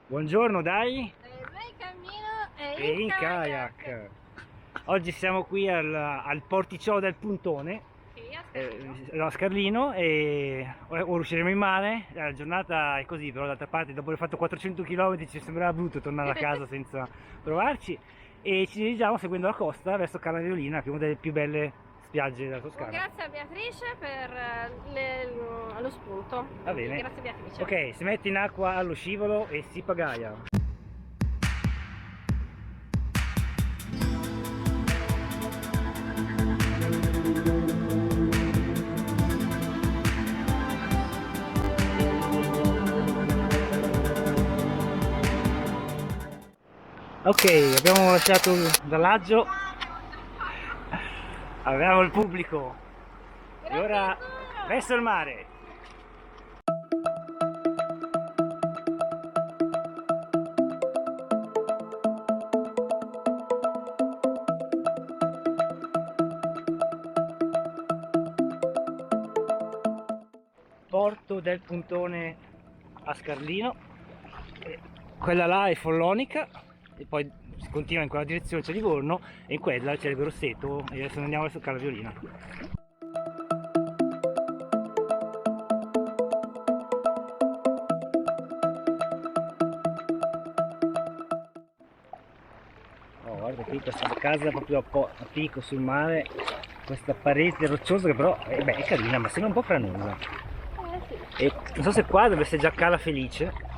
Buongiorno, dai! Noi cammino E in kayak. Oggi siamo qui al porticciolo del Puntone, a Scarlino, e ora usciremo in mare. La giornata è così, però d'altra parte dopo aver fatto 400 km ci sembrava brutto tornare a casa senza provarci, e ci dirigiamo seguendo la costa verso Cala Violina, che è una delle più belle spiagge della Toscana. Grazie a Beatrice per lo spunto. Va bene. Grazie Beatrice. Ok, si mette in acqua allo scivolo e si pagaia. Ok, abbiamo lasciato l'alloggio, avevamo il pubblico e ora verso il mare. Porto del Puntone a Scarlino, quella là è Follonica e poi si continua in quella direzione, c'è Livorno, e in quella c'è il Grosseto, e adesso andiamo verso Cala Violina. Oh, guarda qui questa casa proprio a picco sul mare, questa parete rocciosa che però è carina, ma sembra un po' franosa. Sì. E non so se qua dove c'è già Cala Felice.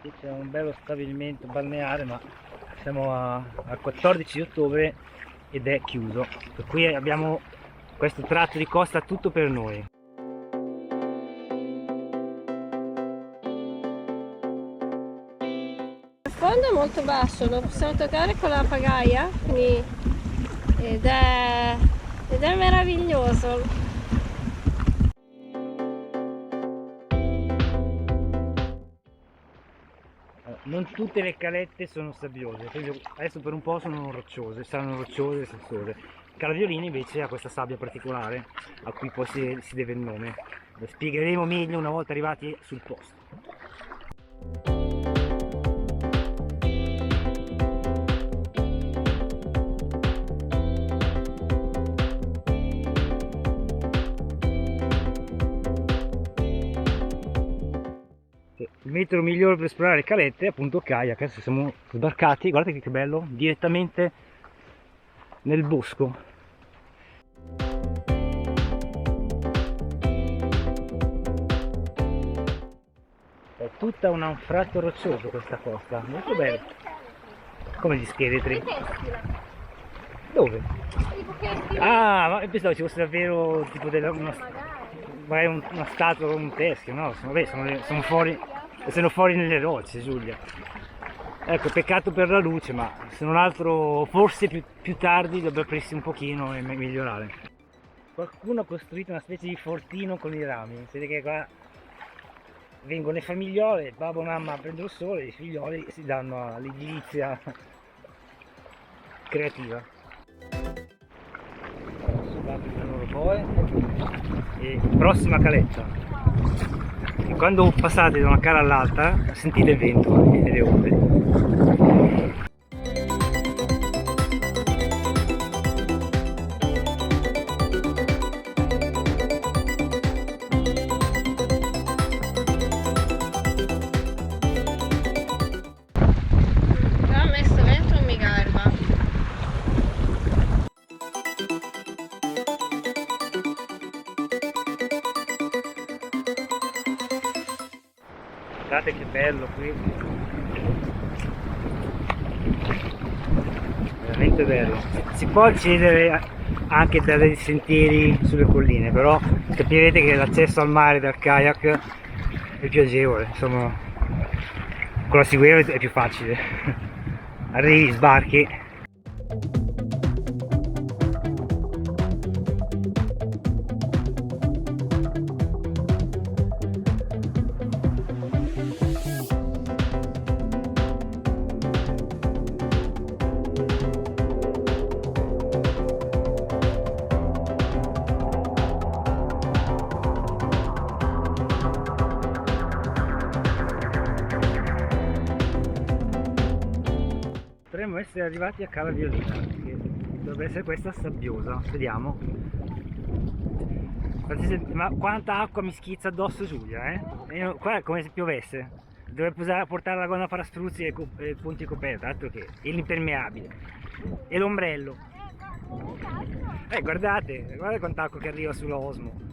Qui c'è un bello stabilimento balneare, ma siamo al 14 ottobre ed è chiuso, per cui abbiamo questo tratto di costa tutto per noi. Il fondo è molto basso, lo possiamo toccare con la pagaia, quindi, ed è meraviglioso. Non tutte le calette sono sabbiose, adesso per un po' sono rocciose, saranno rocciose e sassose. Cala Violina invece ha questa sabbia particolare a cui poi si deve il nome. Lo spiegheremo meglio una volta arrivati sul posto. Il metodo migliore per esplorare le calette è appunto kayak. Adesso siamo sbarcati, guardate che bello, direttamente nel bosco. È tutta un anfratto roccioso questa costa, molto bello. Come gli scheletri. Dove? Ah, ma pensavo ci fosse davvero tipo magari una statua o un teschio, no? Vabbè, sono fuori nelle rocce, Giulia. Ecco, peccato per la luce, ma se non altro forse più tardi dovrebbe aprirsi un pochino e migliorare. Qualcuno ha costruito una specie di fortino con i rami, si vede che qua vengono le famigliole, babbo e mamma prendono il sole, i figlioli si danno all'edilizia creativa. E prossima caletta, e quando passate da una cala all'altra sentite il vento e le onde. Ha messo vento e mi garba. Guardate che bello qui, veramente bello. Si può accedere anche da dei sentieri sulle colline, però capirete che l'accesso al mare dal kayak è più agevole, insomma con la siguela è più facile. Arrivi, sbarchi. essere arrivati a Cala Violina, che dovrebbe essere questa sabbiosa, vediamo. Ma quanta acqua mi schizza addosso Giulia, eh? Qua è come se piovesse. Dovrebbe portare la gonna parastruzzi e punti coperti, altro che. E l'impermeabile. E l'ombrello. Guardate quanta acqua che arriva sulla Osmo.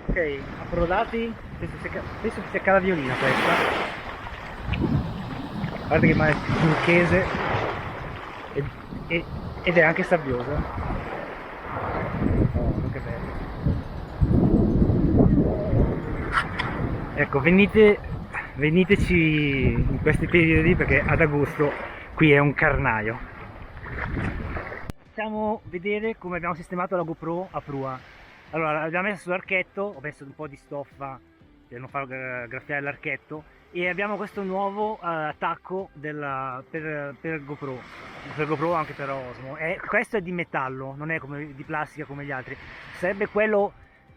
Ok, approdati, penso che sia Cala Violina questa. Guardate che mare turchese ed è anche sabbiosa. Oh, che bello. Ecco, veniteci in questi periodi perché ad agosto qui è un carnaio. Possiamo vedere come abbiamo sistemato la GoPro a prua. Allora, l'abbiamo messa sull'archetto, ho messo un po' di stoffa per non far graffiare l'archetto e abbiamo questo nuovo attacco per GoPro anche per Osmo. Questo è di metallo, non è come di plastica come gli altri, sarebbe quello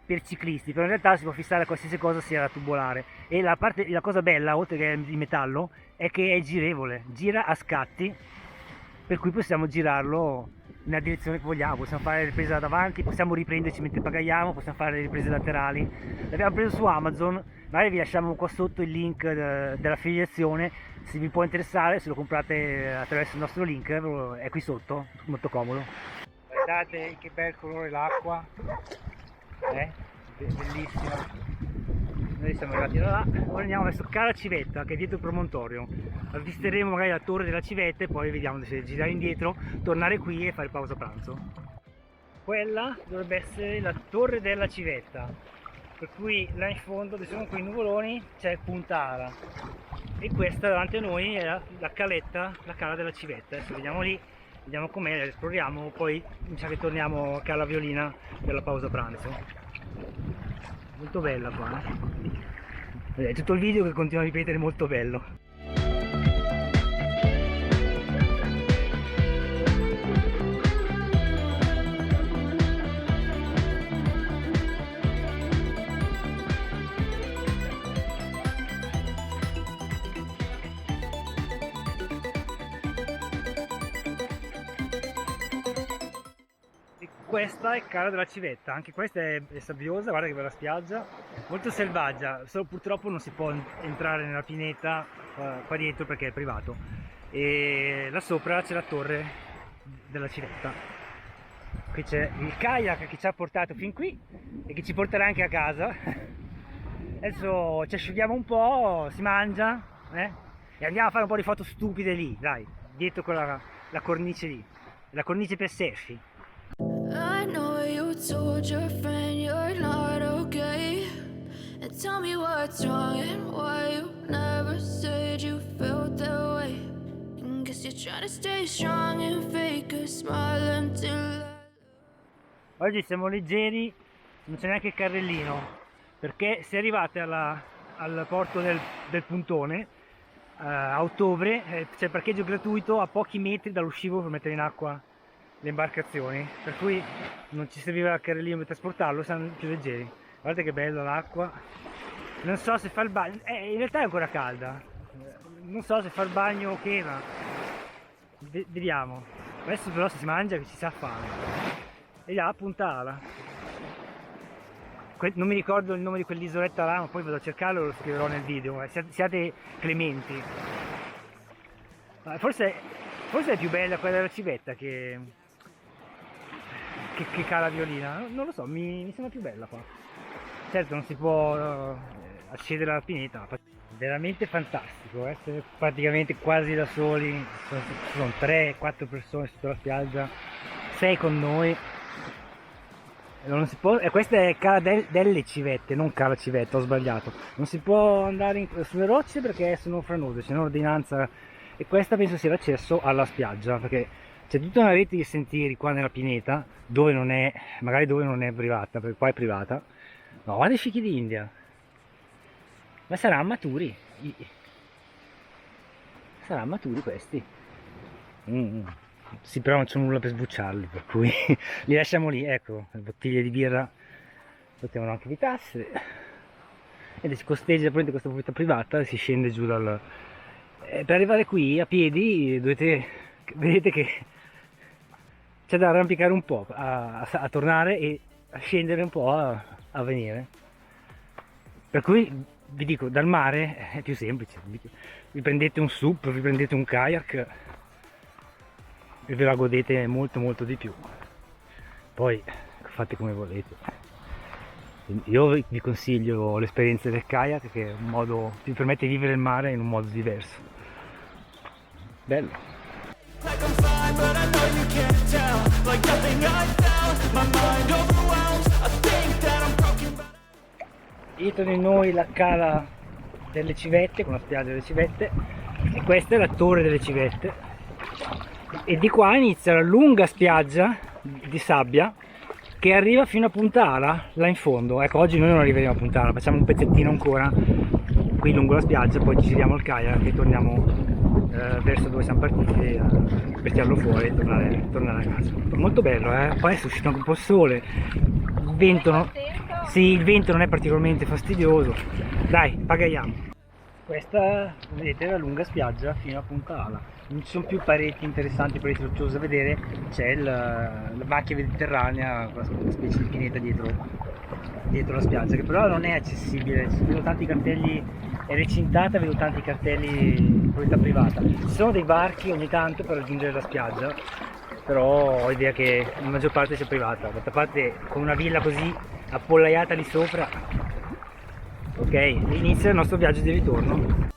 per ciclisti, però in realtà si può fissare a qualsiasi cosa sia tubolare. E la cosa bella, oltre che è di metallo, è che è girevole, gira a scatti, per cui possiamo girarlo nella direzione che vogliamo, possiamo fare le riprese da davanti, possiamo riprenderci mentre pagaiamo, possiamo fare le riprese laterali. L'abbiamo preso su Amazon, magari vi lasciamo qua sotto il link dell'affiliazione, se vi può interessare, se lo comprate attraverso il nostro link, è qui sotto, molto comodo. Guardate che bel colore l'acqua, bellissima. Noi siamo arrivati da là, ora andiamo verso Cala Civetta che è dietro il promontorio. Avvisteremo magari la torre della Civetta e poi vediamo se girare indietro, tornare qui e fare pausa pranzo. Quella dovrebbe essere la torre della Civetta, per cui là in fondo dove sono quei nuvoloni c'è Punta Ala e questa davanti a noi è la caletta, la Cala della Civetta. Adesso vediamo lì, vediamo com'è, la esploriamo, poi mi sa che torniamo a Cala Violina per la pausa pranzo. Molto bella qua, è tutto il video che continua a ripetere molto bello. Questa è Cala della Civetta, anche questa è sabbiosa, guarda che bella spiaggia, molto selvaggia, solo purtroppo non si può entrare nella pineta qua dietro perché è privato. E là sopra c'è la torre della Civetta. Qui c'è il kayak che ci ha portato fin qui e che ci porterà anche a casa. Adesso ci asciughiamo un po', si mangia e andiamo a fare un po' di foto stupide lì, dai, dietro quella la cornice lì, la cornice per selfie. I know you told your friend you're not okay, and tell me what's wrong and why you never said you felt that way. And guess you're trying to stay strong and fake a smile until Oggi siamo leggeri, non c'è neanche il carrellino, perché se arrivate al porto del Puntone a ottobre c'è il parcheggio gratuito a pochi metri dall'uscivo per mettere in acqua le imbarcazioni, per cui non ci serviva il carrellino per trasportarlo, siamo più leggeri. Guardate che bella l'acqua, non so se fa il bagno, in realtà è ancora calda, non so se fa il bagno o che, ma vediamo. Adesso però si mangia che ci sa fame. E là Punta Ala, non mi ricordo il nome di quell'isoletta là, ma poi vado a cercarlo e lo scriverò nel video, siate clementi. Forse è più bella quella della Civetta che Cala Violina, non lo so, mi sembra più bella qua. Certo non si può accedere alla pineta, veramente fantastico, essere praticamente quasi da soli, sono 3-4 persone sotto la spiaggia, 6 con noi. Non si può, questa è Cala delle Civette, non Cala Civetta, ho sbagliato. Non si può andare sulle rocce perché sono franose, c'è un'ordinanza e questa penso sia l'accesso alla spiaggia, perché c'è tutta una rete di sentieri qua nella pineta, dove non è, magari dove non è privata, perché qua è privata. No, guarda i fichi d'India, ma saranno maturi, saranno maturi questi. Sì, però non c'è nulla per sbucciarli, per cui li lasciamo lì. Ecco, le bottiglie di birra potevano anche evitarsene. Ed si costeggia prende questa proprietà privata e si scende giù dal... per arrivare qui a piedi dovete, vedete che c'è da arrampicare un po' a tornare e a scendere un po' a venire. Per cui vi dico, dal mare è più semplice, vi prendete un SUP, vi prendete un kayak e ve la godete molto di più. Poi fate come volete. Io vi consiglio l'esperienza del kayak, che è un modo, ti permette di vivere il mare in un modo diverso. Bello. Dietro di noi la cala delle Civette, con la spiaggia delle Civette, e questa è la torre delle Civette, e di qua inizia la lunga spiaggia di sabbia che arriva fino a Punta Ala, là in fondo. Ecco, oggi noi non arriveremo a Punta Ala, facciamo un pezzettino ancora qui lungo la spiaggia, poi ci giriamo il kayak e torniamo verso dove siamo partiti, per tirarlo fuori e tornare a casa. Molto bello, poi è uscito anche un po' il sole, il vento, no? Sì, il vento non è particolarmente fastidioso. Dai, pagaiamo. Questa, vedete, è la lunga spiaggia fino a Punta Ala. Non ci sono più pareti interessanti, pareti rocciose da vedere, c'è la macchia mediterranea, una specie di pineta dietro la spiaggia, che però non è accessibile. Vedo tanti cartelli, è recintata, vedo tanti cartelli di proprietà privata. Ci sono dei barchi ogni tanto per raggiungere la spiaggia, però ho idea che la maggior parte sia privata. D'altra parte, con una villa così appollaiata lì sopra, ok, inizia il nostro viaggio di ritorno.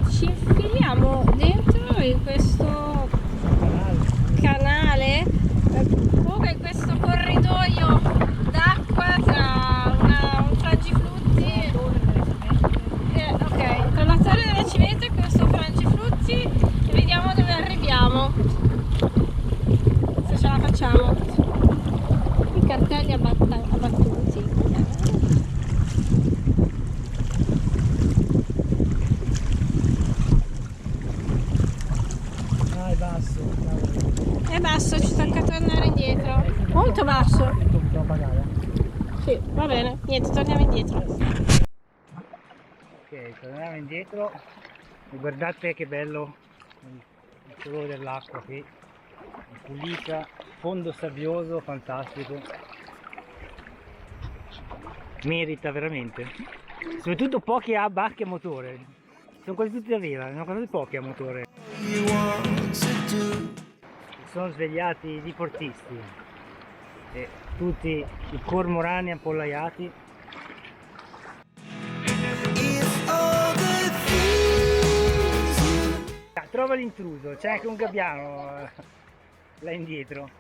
Ci infiliamo dentro in questo canale, comunque in questo corridoio d'acqua tra un frangiflutti, ok, tra la torre della Civetta e questo frangiflutti, e vediamo dove arriviamo, se ce la facciamo. I cartelli abbattuti. È basso, ci tocca tornare indietro. Molto basso. Sì, va bene, niente, torniamo indietro. Ok, torniamo indietro e guardate che bello il colore dell'acqua qui, è pulita, fondo sabbioso, fantastico. Merita veramente. Soprattutto pochi barche a motore. Sono quasi tutti a vela, ne ho quasi pochi a motore. Sono svegliati i diportisti e tutti i cormorani appollaiati. Trova l'intruso, c'è anche un gabbiano là indietro.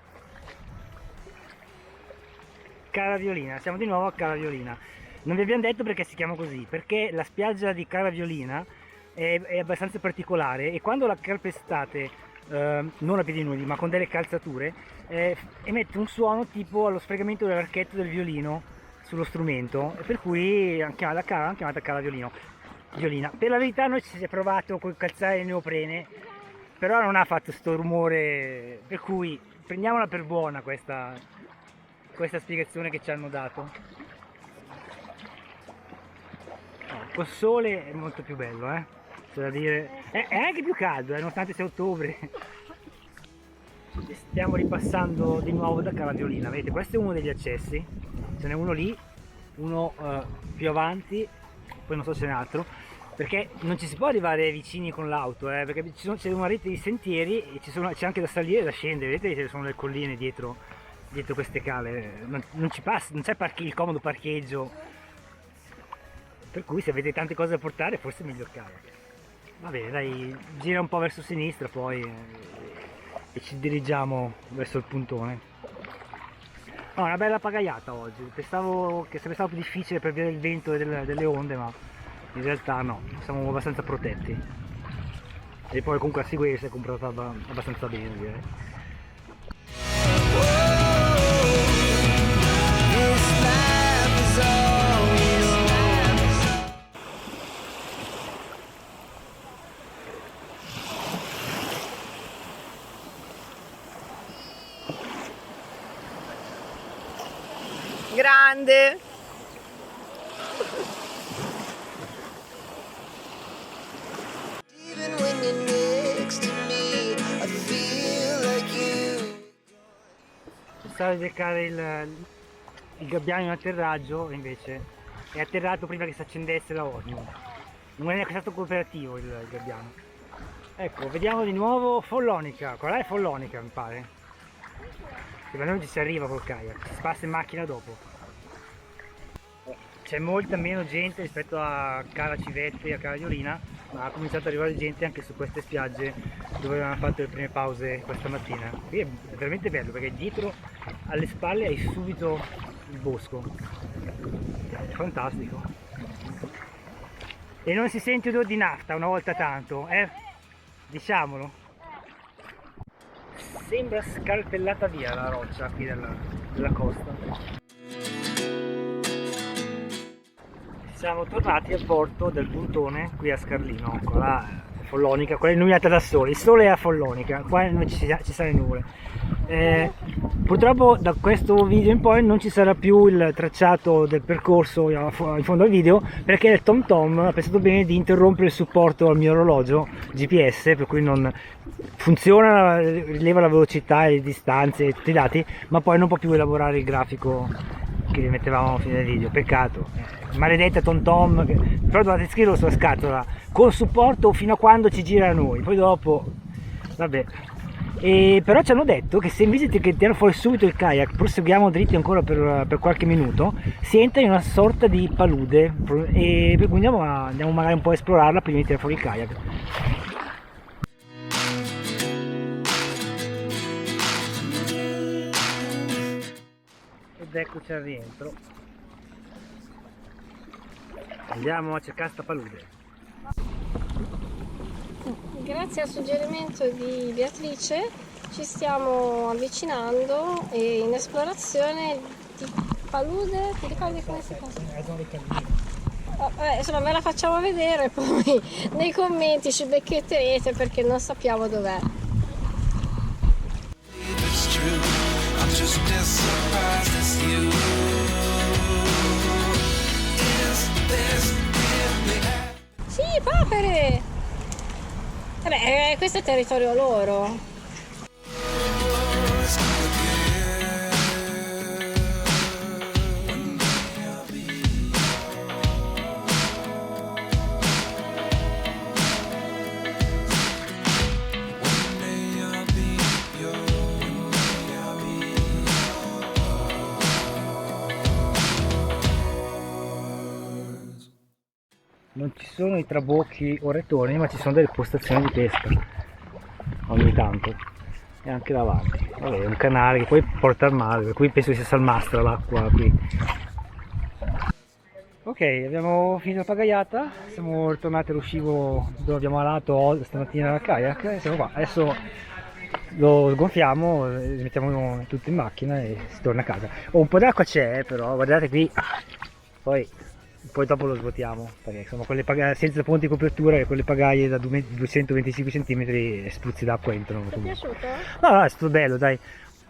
Caraviolina, siamo di nuovo a Caraviolina. Non vi abbiamo detto perché si chiama così, perché la spiaggia di Caraviolina è abbastanza particolare e quando la calpestate non a piedi nudi ma con delle calzature emette un suono tipo allo sfregamento dell'archetto del violino sullo strumento, e per cui l'hanno chiamata Caraviolina. Per la verità noi ci si è provato col calzare le neoprene, però non ha fatto sto rumore, per cui prendiamola per buona questa spiegazione che ci hanno dato. Col sole è molto più bello, c'è da dire. È anche più caldo, nonostante sia ottobre. Stiamo ripassando di nuovo da Caraviolina. Vedete, questo è uno degli accessi, ce n'è uno lì, uno più avanti, poi non so se ce n'è altro, perché non ci si può arrivare vicini con l'auto, perché c'è una rete di sentieri e c'è anche da salire e da scendere. Vedete, ci sono le colline dietro queste cale, non ci passa, non c'è il comodo parcheggio, per cui se avete tante cose da portare forse è meglio il kayak. Va bene, dai, gira un po' verso sinistra poi e ci dirigiamo verso il puntone. Una bella pagaiata oggi, pensavo che sarebbe stato più difficile per via del vento e delle onde, ma in realtà no, siamo abbastanza protetti. E poi comunque a seguire si è comprata abbastanza bene, direi. Grande! Even when you're next to me, I feel like you. Stavo a cercare il gabbiano in atterraggio e invece è atterrato prima che si accendesse la horno. Non è neanche stato cooperativo il gabbiano. Ecco, vediamo di nuovo Follonica. Qual è Follonica, mi pare? Che da noi ci si arriva col kayak, si passa in macchina dopo. C'è molta meno gente rispetto a Cala Civette e a Cala Iolina, ma ha cominciato ad arrivare gente anche su queste spiagge dove avevamo fatto le prime pause questa mattina. Qui è veramente bello perché dietro alle spalle hai subito il bosco. È fantastico. E non si sente odore di nafta una volta tanto, diciamolo. Sembra scalpellata via la roccia qui della costa. Siamo tornati al porto del Puntone qui a Scarlino, con la Follonica, quella illuminata da sole. Il sole è a Follonica, qua non ci sono le nuvole. Purtroppo da questo video in poi non ci sarà più il tracciato del percorso in fondo al video, perché il TomTom ha pensato bene di interrompere il supporto al mio orologio GPS, per cui non funziona, rileva la velocità e le distanze e tutti i dati, ma poi non può più elaborare il grafico che mettevamo alla fine del video. Peccato, maledetta TomTom, però dovete scriverlo sulla scatola con supporto fino a quando ci gira a noi, poi dopo vabbè. E però ci hanno detto che se invece che tirare fuori subito il kayak proseguiamo dritti ancora per qualche minuto, si entra in una sorta di palude e per cui andiamo magari un po' a esplorarla prima di tirare fuori il kayak. Ed eccoci al rientro. Andiamo a cercare sta palude. Grazie al suggerimento di Beatrice ci stiamo avvicinando e in esplorazione di palude. Ti ricordi come si chiama? Insomma, ve la facciamo vedere, poi nei commenti ci becchetterete perché non sappiamo dov'è. It's true. I'm just as surprised as you. Is this really happening? Sì, papere! Vabbè, questo è territorio loro. Non ci sono i trabocchi o retorni, ma ci sono delle postazioni di pesca ogni tanto e anche davanti. Vabbè, è un canale che poi porta al mare, per cui penso che sia salmastra l'acqua qui. Ok, abbiamo finito la pagaiata, siamo ritornati allo scivo dove abbiamo alato stamattina dal kayak e siamo qua. Adesso lo sgonfiamo, mettiamo tutto in macchina e si torna a casa. Un po' d'acqua c'è, però guardate qui, poi dopo lo svuotiamo, perché insomma senza ponti di copertura e quelle pagaie da 225 cm spruzzi d'acqua entrano. Ti è piaciuto? No, è stato bello, dai.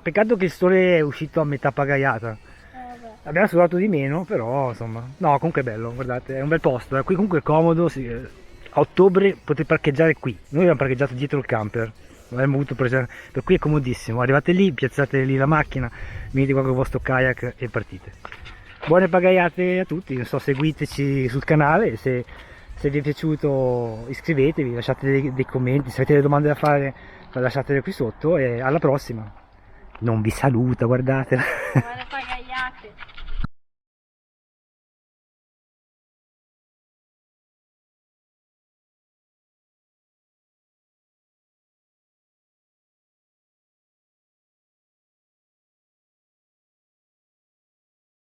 Peccato che il sole è uscito a metà pagaiata. Abbiamo sudato di meno, però insomma. No, comunque è bello, guardate, è un bel posto. Qui comunque è comodo, a ottobre potete parcheggiare qui. Noi abbiamo parcheggiato dietro il camper. Avremmo avuto per cui è comodissimo. Arrivate lì, piazzate lì la macchina, venite qua con il vostro kayak e partite. Buone pagaiate a tutti, non so, seguiteci sul canale, se vi è piaciuto iscrivetevi, lasciate dei commenti, se avete delle domande da fare lasciatele qui sotto e alla prossima. Non vi saluta, guardatela.